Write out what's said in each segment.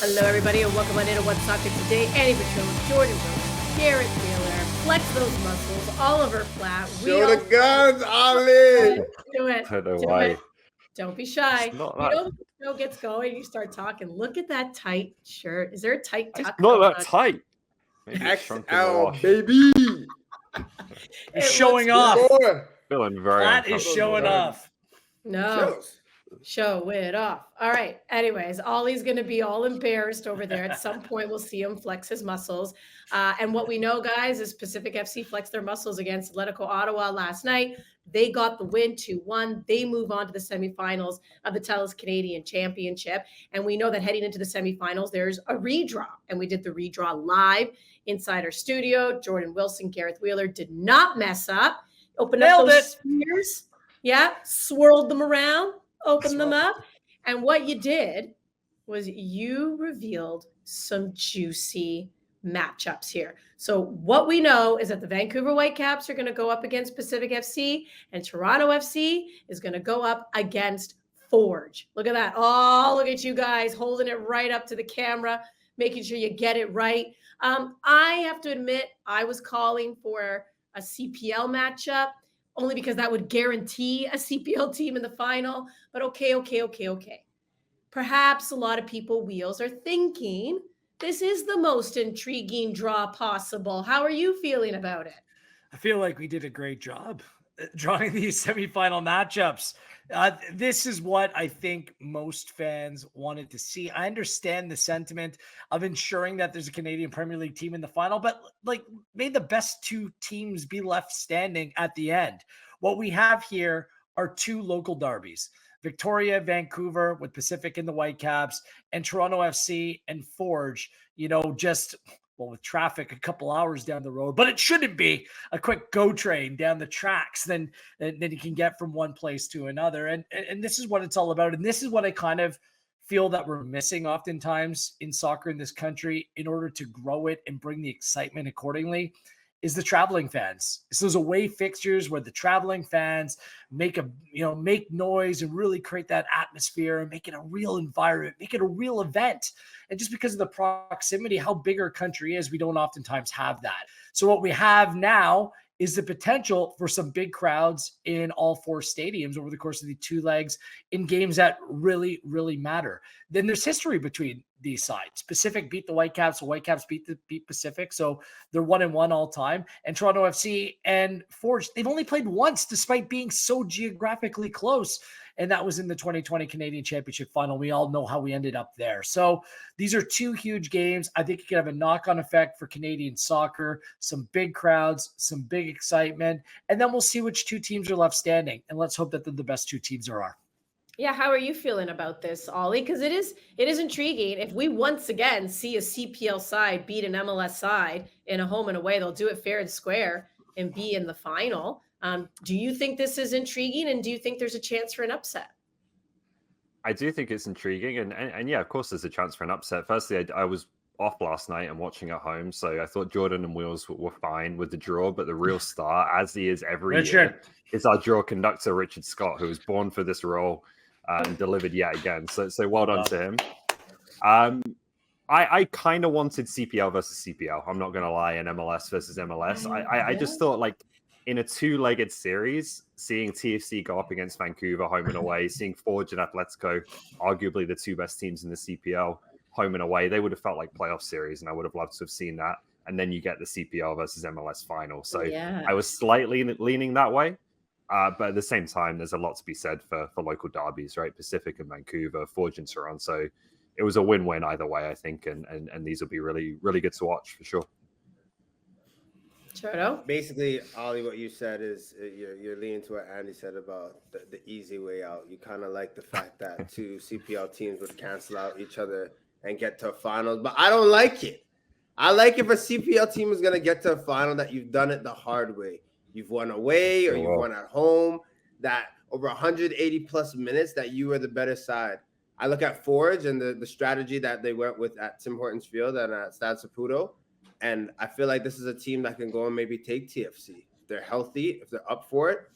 Hello, everybody, and welcome on into What's Soccer Today. Annie Patrone, Jordan Rose, Garrett Wheeler, flex those muscles, Oliver Platt. Show the guns, Ali. Do it. I don't know why. Don't be shy. It's not You that. know, when the show gets going, you start talking. Look at that tight shirt. Is there a tight tuck? It's not going that on? tight. Maybe it's shrunk in the XL, wash. baby. It showing looks off. good. More. Feeling very That is uncomfortable. showing off. No. Shows. Show it off. All right. Anyways, Ollie's going to be all embarrassed over there. At some point, we'll see him flex his muscles. And what we know, guys, is Pacific FC flexed their muscles against Atletico Ottawa last night. They got the win 2-1. They move on to the semifinals of the TELUS Canadian Championship. And we know that heading into the semifinals, there's a redraw. And we did the redraw live inside our studio. Jordan Wilson, Gareth Wheeler did not mess up. Opened Nailed up it. those spheres. Yeah. Swirled them around. Open them up. And what you did was you revealed some juicy matchups here. So what we know is that the Vancouver Whitecaps are going to go up against Pacific FC, and Toronto FC is going to go up against Forge. Look at that. Oh, look at you guys holding it right up to the camera, making sure you get it right. I have to admit, I was calling for a CPL matchup, only because that would guarantee a CPL team in the final. But okay. Perhaps a lot of people, Wheels, are thinking this is the most intriguing draw possible. How are you feeling about it? I feel like we did a great job drawing these semifinal matchups. This is what I think most fans wanted to see. I understand the sentiment of ensuring that there's a Canadian Premier League team in the final, but may the best two teams be left standing at the end. What we have here are two local derbies. Victoria, Vancouver with Pacific and the Whitecaps, and Toronto FC and Forge, with traffic a couple hours down the road, but it shouldn't be a quick go train down the tracks. Then you can get from one place to another. And this is what it's all about. And this is what I kind of feel that we're missing oftentimes in soccer in this country in order to grow it and bring the excitement accordingly, is the traveling fans. It's those away fixtures where the traveling fans make noise and really create that atmosphere and make it a real environment, make it a real event. And just because of the proximity, how big our country is, we don't oftentimes have that. So what we have now is the potential for some big crowds in all four stadiums over the course of the two legs in games that really, really matter. Then there's history between these sides. Pacific beat the Whitecaps. The Whitecaps beat Pacific. So they're 1-1 all time. And Toronto FC and Forge, they've only played once despite being so geographically close. And that was in the 2020 Canadian Championship final. We all know how we ended up there. So these are two huge games. I think it could have a knock-on effect for Canadian soccer, some big crowds, some big excitement, and then we'll see which two teams are left standing. And let's hope that they're the best two teams there are. Yeah, how are you feeling about this, Ollie? Because it is intriguing. If we once again see a CPL side beat an MLS side in a home and away, they'll do it fair and square and be in the final. Do you think this is intriguing, and do you think there's a chance for an upset? I do think it's intriguing, and yeah, of course, there's a chance for an upset. Firstly, I was off last night and watching at home, so I thought Jordan and Wheels were fine with the draw, but the real star, as he is every year, is our draw conductor, Richard Scott, who was born for this role and delivered yet again. So well done to him. I kind of wanted CPL versus CPL. I'm not going to lie, and MLS versus MLS. I just thought, in a two-legged series, seeing TFC go up against Vancouver home and away, seeing Forge and Atletico, arguably the two best teams in the CPL, home and away, they would have felt like playoff series, and I would have loved to have seen that. And then you get the CPL versus MLS final. So yeah. I was slightly leaning that way. But at the same time, there's a lot to be said for local derbies, right? Pacific and Vancouver, Forge and Toronto. It was a win-win either way, I think, and these will be really, really good to watch for sure. Churro? Basically, Ollie, what you said is you're leaning to what Andy said about the easy way out. You kind of like the fact that two CPL teams would cancel out each other and get to a finals, but I don't like it. I like if a CPL team is going to get to a final that you've done it the hard way. You've won away or you've won at home, that over 180 plus minutes that you were the better side. I look at Forge and the strategy that they went with at Tim Hortons Field and at Stade Saputo. And I feel like this is a team that can go and maybe take TFC. If they're healthy, if they're up for it,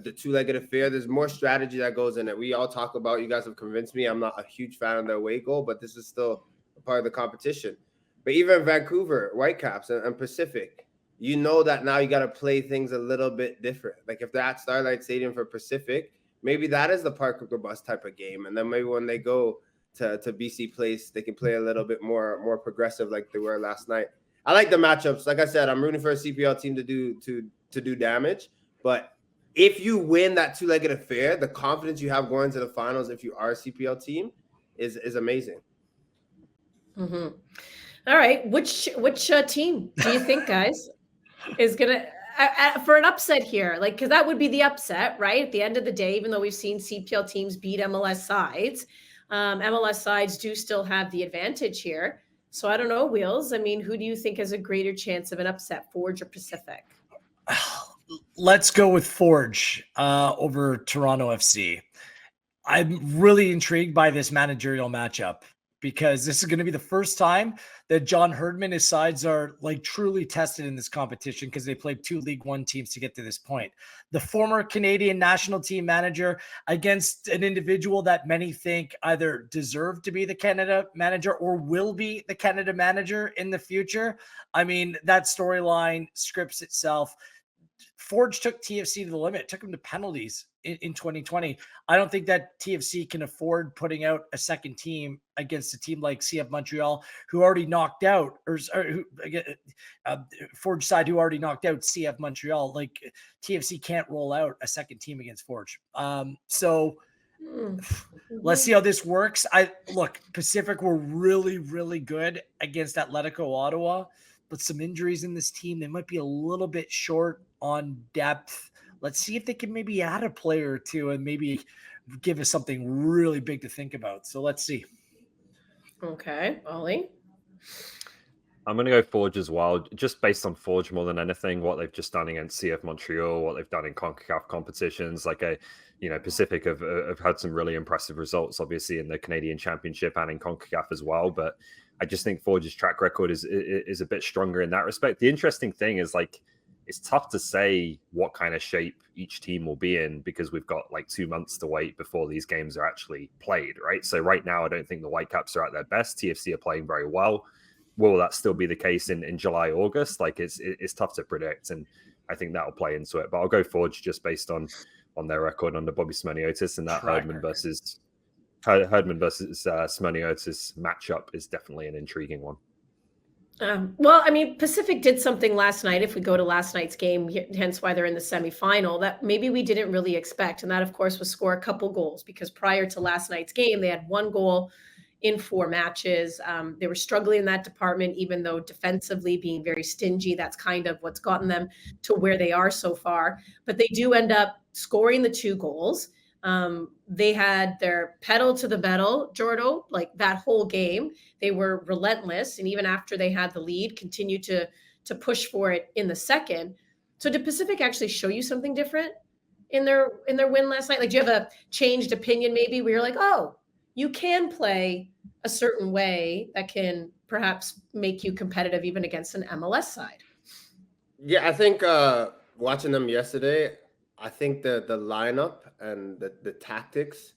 the two-legged affair, there's more strategy that goes in it. We all talk about, you guys have convinced me, I'm not a huge fan of the away goal, but this is still a part of the competition. But even Vancouver Whitecaps and Pacific, you know that now you got to play things a little bit different. Like if they're at Starlight Stadium for Pacific, maybe that is the park of the bus type of game. And then maybe when they go to BC Place, they can play a little bit more progressive like they were last night. I like the matchups. Like I said, I'm rooting for a CPL team to do damage. But if you win that two-legged affair, the confidence you have going to the finals if you are a CPL team is amazing. Mm-hmm. All right, which team do you think, guys, is gonna for an upset here? Like, because that would be the upset, right? At the end of the day, even though we've seen CPL teams beat MLS sides, MLS sides do still have the advantage here. So I don't know, Wheels. I mean, who do you think has a greater chance of an upset, Forge or Pacific? Let's go with Forge over Toronto FC. I'm really intrigued by this managerial matchup because this is going to be the first time that John Herdman, his sides are like truly tested in this competition because they played 2 League One teams to get to this point. The former Canadian national team manager against an individual that many think either deserved to be the Canada manager or will be the Canada manager in the future. I mean, that storyline scripts itself. Forge took TFC to the limit, took them to penalties in 2020. I don't think that TFC can afford putting out a second team against a team like CF Montreal, who already knocked out, Forge side who already knocked out CF Montreal. Like TFC can't roll out a second team against Forge. So let's see how this works. Pacific were really, really good against Atletico Ottawa, but some injuries in this team. They might be a little bit short on depth. Let's see if they can maybe add a player or two and maybe give us something really big to think about. So let's see. Okay, Ollie. I'm going to go Forge as well, just based on Forge more than anything, what they've just done against CF Montreal, what they've done in CONCACAF competitions. Pacific have had some really impressive results, obviously, in the Canadian Championship and in CONCACAF as well. But I just think Forge's track record is a bit stronger in that respect. The interesting thing is, it's tough to say what kind of shape each team will be in because we've got 2 months to wait before these games are actually played, right? So right now, I don't think the Whitecaps are at their best. TFC are playing very well. Will that still be the case in July, August? It's tough to predict, and I think that'll play into it. But I'll go Forge just based on their record under Bobby Smeniotis, and that Herdman versus Smeniotis matchup is definitely an intriguing one. Well, I mean, Pacific did something last night. If we go to last night's game, hence why they're in the semifinal, that maybe we didn't really expect. And that, of course, was score a couple goals because prior to last night's game, they had 1 goal in 4 matches. They were struggling in that department, even though defensively being very stingy, that's kind of what's gotten them to where they are so far. But they do end up scoring the 2 goals. They had their pedal to the metal, Jordo, that whole game. They were relentless. And even after they had the lead, continued to push for it in the second. So did Pacific actually show you something different in their win last night? Do you have a changed opinion maybe where you're like, oh, you can play a certain way that can perhaps make you competitive even against an MLS side? Yeah, I think watching them yesterday, I think the lineup and the tactics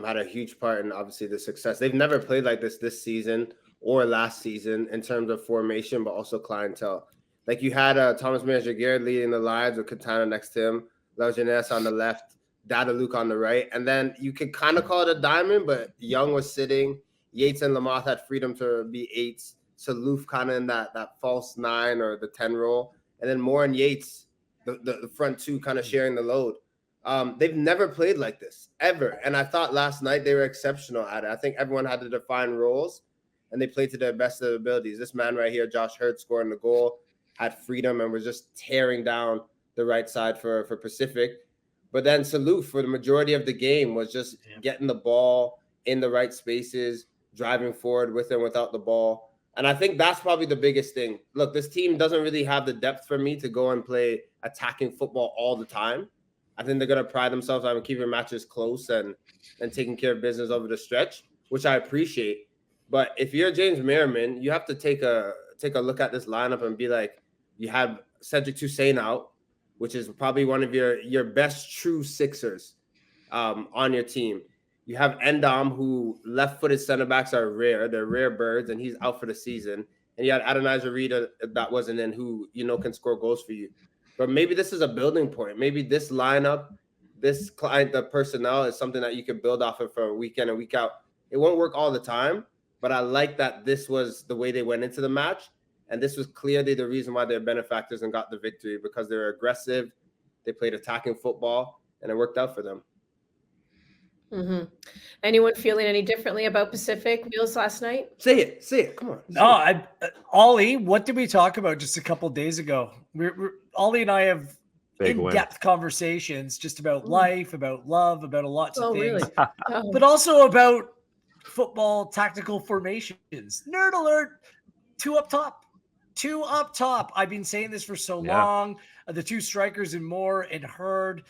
had a huge part in obviously the success. They've never played like this season or last season in terms of formation, but also clientele. Like you had Thomas Meyer-Jaguar leading the lines with Katana next to him, Lajeunesse on the left, Dada Luke on the right. And then you could kind of call it a diamond, but Young was sitting. Yates and Lamoth had freedom to be 8s. Saloof kind of in that false 9 or the 10 role. And then Moore and Yates, the front 2 kind of sharing the load. They've never played like this, ever. And I thought last night they were exceptional at it. I think everyone had to define roles, and they played to their best of their abilities. This man right here, Josh Hurd, scoring the goal, had freedom and was just tearing down the right side for Pacific. But then Saloof, for the majority of the game, was just getting the ball in the right spaces, driving forward with and without the ball. And I think that's probably the biggest thing. Look, this team doesn't really have the depth for me to go and play attacking football all the time. I think they're going to pride themselves on keeping matches close and taking care of business over the stretch, which I appreciate. But if you're James Merriman, you have to take a look at this lineup and be like, you have Cedric Toussaint out, which is probably one of your best true Sixers on your team. You have Endom, who left-footed center backs are rare. They're rare birds, and he's out for the season. And you had Adonai Zarita that wasn't in, who can score goals for you. But maybe this is a building point. Maybe this lineup, this client, the personnel is something that you can build off of for a week in and week out. It won't work all the time, but I like that this was the way they went into the match. And this was clearly the reason why they're benefactors and got the victory, because they were aggressive. They played attacking football, and it worked out for them. Mm-hmm. Anyone feeling any differently about Pacific Wheels last night? Say it. Come on. No, Ollie, what did we talk about just a couple days ago? Ollie and I have in-depth conversations just about life, about love, about lots of things, really? but also about football tactical formations. Nerd alert, two up top. I've been saying this for so long. The two strikers and Moore and Hurd,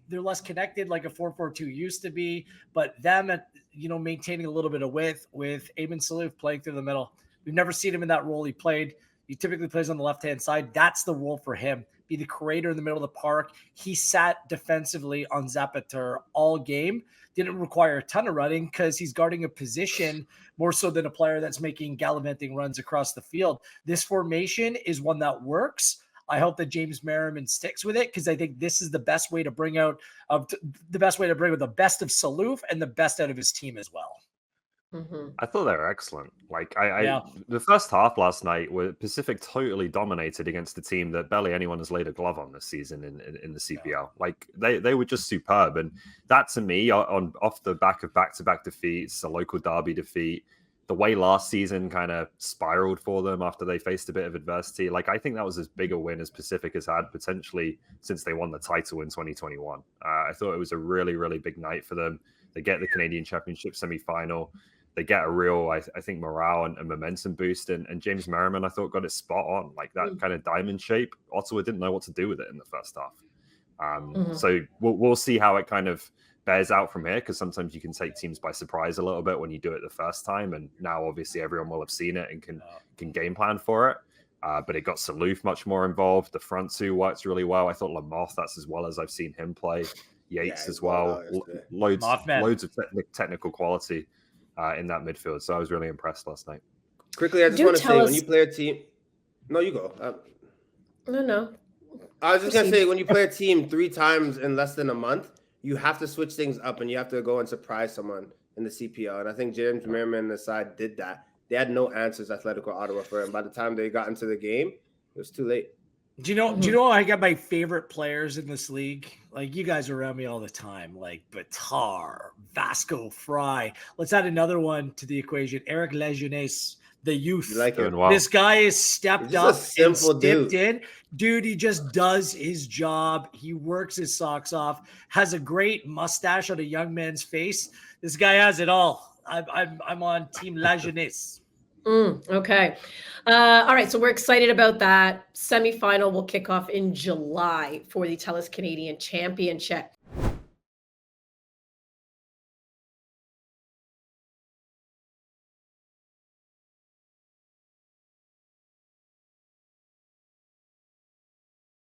they're less connected like a 4-4-2 used to be, but them maintaining a little bit of width with Eamon Salouf playing through the middle. We've never seen him in that role he played. He typically plays on the left-hand side. That's the role for him. Be the creator in the middle of the park. He sat defensively on Zapater all game. Didn't require a ton of running because he's guarding a position more so than a player that's making gallivanting runs across the field. This formation is one that works. I hope that James Merriman sticks with it, because I think this is the best way to bring out the best of Salouf and the best out of his team as well. Mm-hmm. I thought they were excellent. Like the first half last night, where Pacific totally dominated against a team that barely anyone has laid a glove on this season in the CPL. Yeah. Like they were just superb, and that to me, off the back of back-to-back defeats, a local derby defeat, the way last season kind of spiraled for them after they faced a bit of adversity. Like I think that was as big a win as Pacific has had potentially since they won the title in 2021. I thought it was a really, really big night for them. They get the Canadian Championship semi-final. They get a real, I think, morale and momentum boost. And James Merriman, I thought, got it spot on. Like that kind of diamond shape. Ottawa didn't know what to do with it in the first half. So we'll see how it kind of bears out from here, because sometimes you can take teams by surprise a little bit when you do it the first time. And now, obviously, everyone will have seen it and can game plan for it. But it got Salouf much more involved. The front two worked really well. I thought Lamoth, that's as well as I've seen him play. Yates as well. Loads of technical quality in that midfield. So I was really impressed last night. Quickly, I just want to say, when you play a team... No, you go. No. I was just going to say, when you play a team 3 times in less than a month, you have to switch things up and you have to go and surprise someone in the CPL. And I think James Merriman and the side did that. They had no answers, Atletico Ottawa, for him. By the time they got into the game, it was too late. Do you know I got my favorite players in this league? Like, you guys are around me all the time, like Batar, Vasco Fry. Let's add another one to the equation. Eric Lejeunesse, the youth. You like him? Wow. This guy is stepped up and stepped dude. in. Dude, he just does his job. He works his socks off, has a great mustache on a young man's face. This guy has it all. I'm on Team Lejeunesse. Okay. All right. So we're excited about that. Semi-final will kick off in July for the TELUS Canadian Championship.